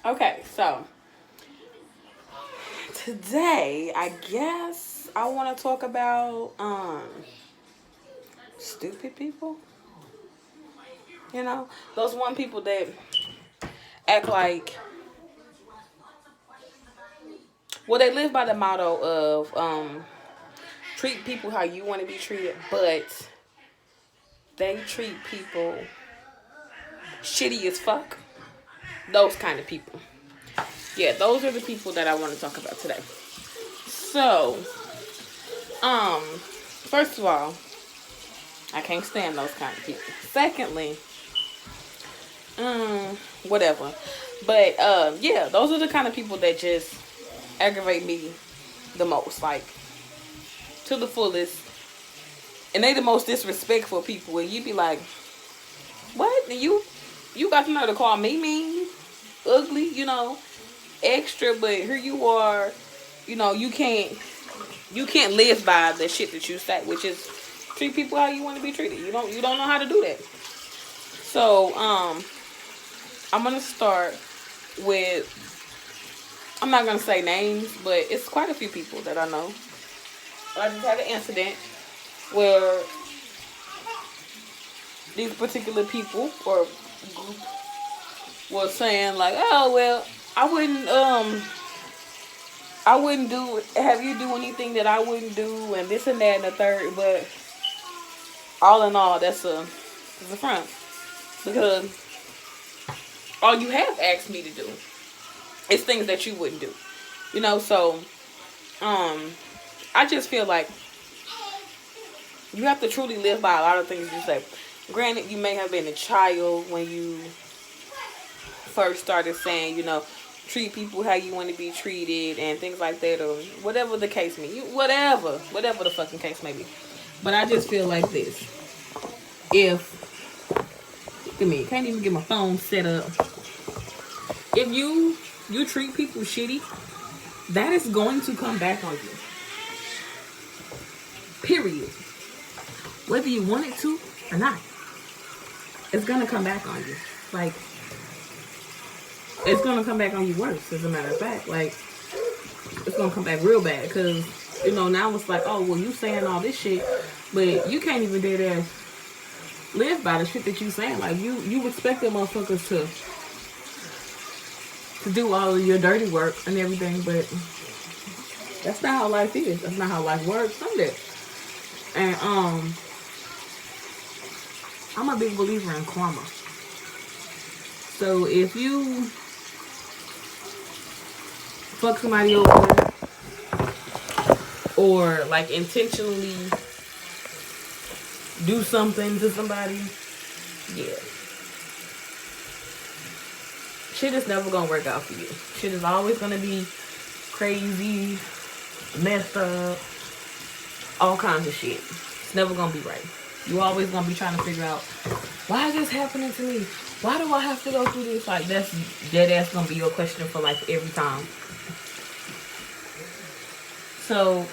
Okay, so today I guess I want to talk about stupid people. You know, those one people that act like, well, they live by the motto of treat people how you want to be treated, but they treat people shitty as fuck. Those kind of people. Yeah, those are the people that I want to talk about today. So, first of all, I can't stand those kind of people. Secondly, whatever. But yeah, those are the kind of people that just aggravate me the most, like to the fullest. And they the most disrespectful people. And you be like, what? And you got to know to call me mean, ugly, extra. But here you are, you can't live by the shit that you say, which is treat people how you want to be treated. You don't know how to do that. So I'm gonna start with, I'm not gonna say names, but it's quite a few people that I know. I just had an incident where these particular people or group was saying like, oh well, I wouldn't have you do anything that I wouldn't do, and this and that and the third. But all in all, that's a front, because all you have asked me to do is things that you wouldn't do. So um I just feel like you have to truly live by a lot of things you say. Granted, you may have been a child when you first started saying, treat people how you want to be treated and things like that, or whatever the case may be. Whatever the fucking case may be. But I just feel like this. If, look at me, can't even get my phone set up. If you treat people shitty, that is going to come back on you. Period. Whether you want it to or not, it's gonna come back on you. Like, it's gonna come back on you worse. As a matter of fact, like, it's gonna come back real bad, because now it's like, oh well, you saying all this shit, but you can't even do that. Live by the shit that you saying. Like, you expect them motherfuckers to do all of your dirty work and everything, but that's not how life is. That's not how life works. Sunday. And I'm a big believer in karma. So if you fuck somebody over, or like intentionally do something to somebody, yeah, shit is never gonna work out for you. Shit is always gonna be crazy, messed up, all kinds of shit. It's never gonna be right. You always gonna be trying to figure out, why is this happening to me? Why do I have to go through this? Like, that's gonna be your question for like every time. So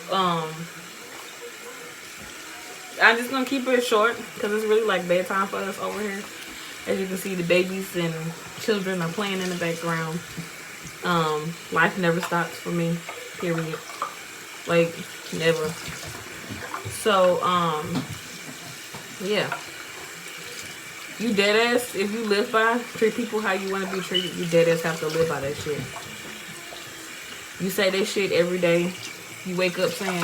I'm just gonna keep it short, because it's really like bedtime for us over here. As you can see, the babies and children are playing in the background. Life never stops for me, period. Like, never. So yeah, you dead ass, if you live by treat people how you want to be treated, you dead ass have to live by that shit. You say that shit every day. You wake up saying,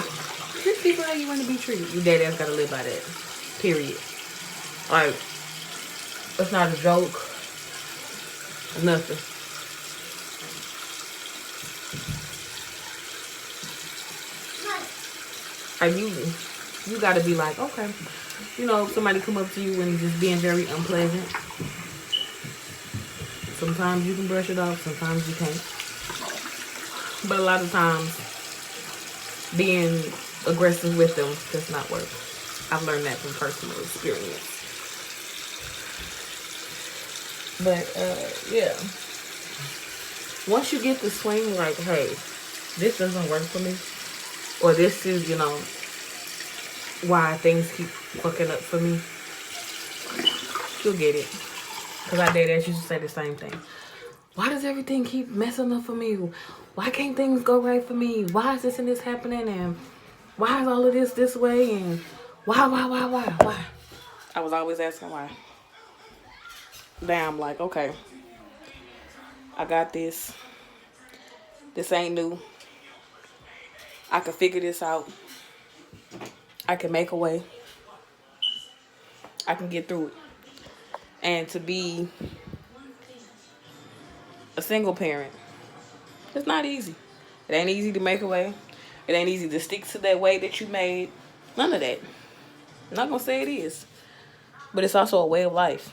treat people how you want to be treated. You dead ass gotta live by that. Period. Like, it's not a joke. Nothing. Like, you gotta be like, okay. Somebody come up to you and just being very unpleasant. Sometimes you can brush it off, sometimes you can't. But a lot of times, being aggressive with them does not work. I've learned that from personal experience. But yeah, once you get the swing, like, hey, this doesn't work for me, or this is, why things keep fucking up for me, you'll get it. Because I did, as you say the same thing. Why does everything keep messing up for me? Why can't things go right for me? Why is this and this happening? And why is all of this way? And why? I was always asking why. Now I'm like, okay, I got this. This ain't new. I can figure this out. I can make a way. I can get through it. And to be a single parent, it's not easy. It ain't easy to make a way. It ain't easy to stick to that way that you made. None of that. I'm not gonna say it is. But it's also a way of life.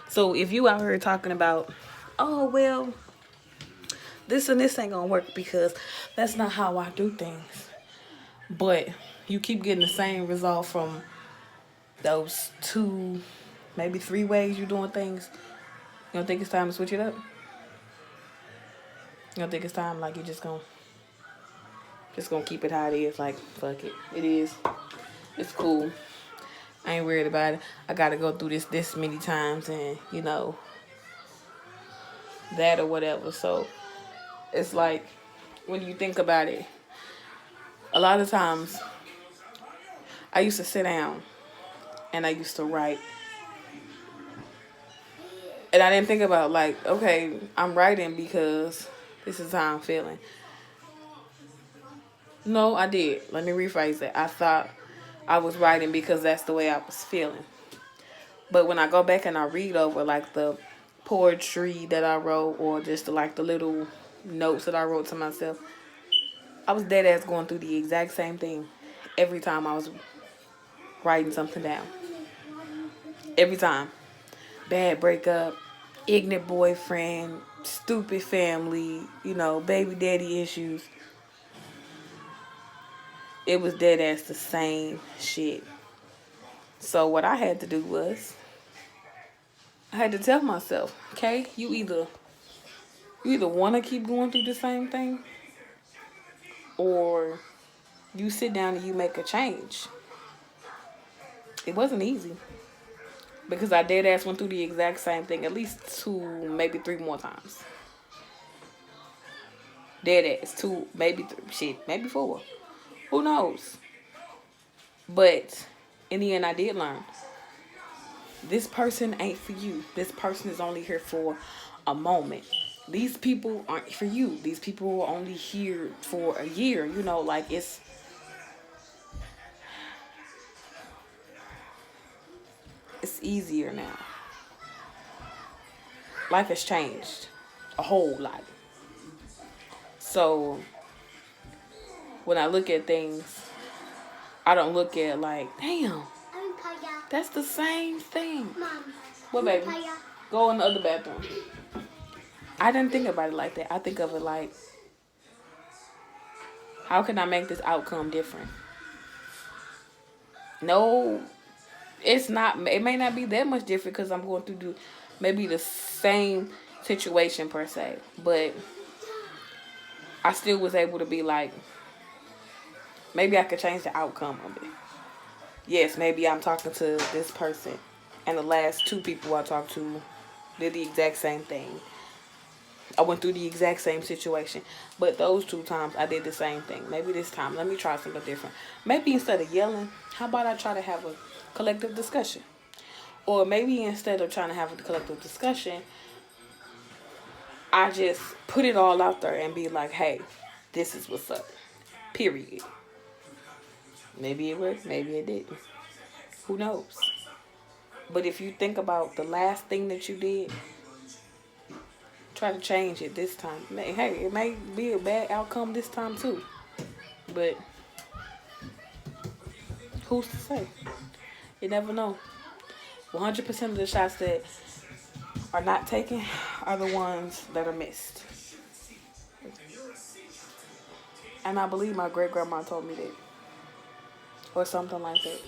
So if you out here talking about, oh well, this and this ain't gonna work because that's not how I do things. But you keep getting the same result from those 2, maybe 3 ways you're doing things. You don't think it's time to switch it up? You don't think it's time like you're just gonna keep it how it is? Like, fuck it. It is. It's cool. I ain't worried about it. I gotta go through this many times and, that or whatever. So it's like, when you think about it, a lot of times I used to sit down and I used to write. And I didn't think about, like, okay, I'm writing because this is how I'm feeling. No, I did. Let me rephrase that. I thought I was writing because that's the way I was feeling. But when I go back and I read over, like, the poetry that I wrote or just, like, the little notes that I wrote to myself, I was dead ass going through the exact same thing every time I was writing something down. Every time. Bad breakup, ignorant boyfriend, stupid family, baby daddy issues. It was dead ass the same shit. So what I had to do was, I had to tell myself, okay, you either want to keep going through the same thing, or you sit down and you make a change. It wasn't easy. Because I dead ass went through the exact same thing at least 2, maybe 3 more times. Dead ass 2, maybe 3, shit, maybe 4. Who knows? But in the end, I did learn. This person ain't for you. This person is only here for a moment. These people aren't for you. These people are only here for a year. Like, it's easier now. Life has changed a whole lot. So when I look at things, I don't look at like, damn, that's the same thing. Mom, what, baby? Go in the other bathroom. I didn't think about it like that. I think of it like, how can I make this outcome different? No, it's not. It may not be that much different because I'm going through maybe the same situation per se. But I still was able to be like, maybe I could change the outcome of it. Yes, maybe I'm talking to this person, and the last 2 people I talked to did the exact same thing. I went through the exact same situation. But those 2 times, I did the same thing. Maybe this time, let me try something different. Maybe instead of yelling, how about I try to have a collective discussion? Or maybe instead of trying to have a collective discussion, I just put it all out there and be like, hey, this is what's up. Period. Maybe it worked, maybe it didn't. Who knows? But if you think about the last thing that you did, try to change it this time. Hey, it may be a bad outcome this time too. But who's to say? You never know. 100% of the shots that are not taken are the ones that are missed. And I believe my great-grandma told me that. Or something like that.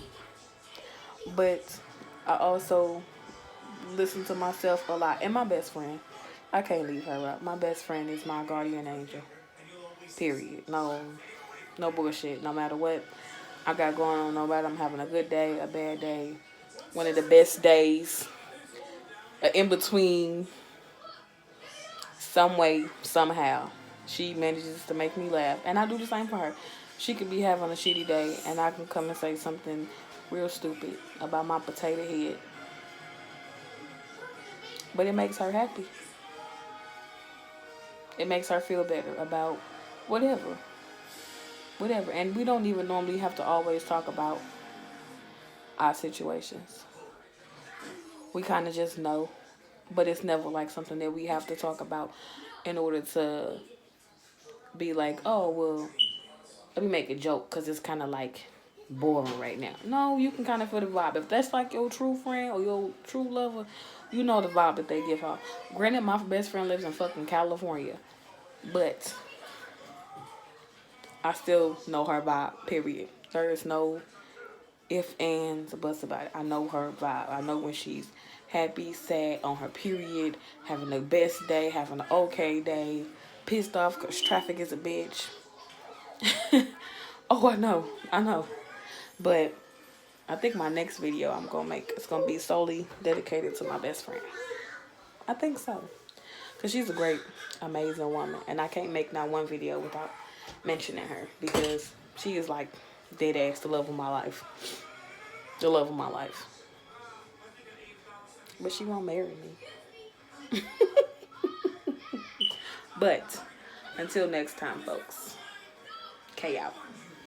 But I also listen to myself a lot. And my best friend. I can't leave her out. My best friend is my guardian angel. Period. No bullshit. No matter what I got going on, no matter I'm having a good day, a bad day, one of the best days, in between, some way, somehow, she manages to make me laugh. And I do the same for her. She could be having a shitty day, and I can come and say something real stupid about my potato head. But it makes her happy. It makes her feel better about whatever. Whatever. And we don't even normally have to always talk about our situations. We kind of just know. But it's never like something that we have to talk about in order to be like, oh, well, let me make a joke because it's kind of like boring right now. No, you can kind of feel the vibe. If that's like your true friend or your true lover, you know the vibe that they give off. Granted, my best friend lives in fucking California, but I still know her vibe, period. There is no if, ands, or buts about it. I know her vibe. I know when she's happy, sad, on her period, having the best day, having an okay day, pissed off because traffic is a bitch. Oh, I know. But I think my next video I'm going to make, it's going to be solely dedicated to my best friend. I think so. Because she's a great, amazing woman. And I can't make not one video without mentioning her. Because she is like dead ass the love of my life. The love of my life. But she won't marry me. But until next time, folks. K out.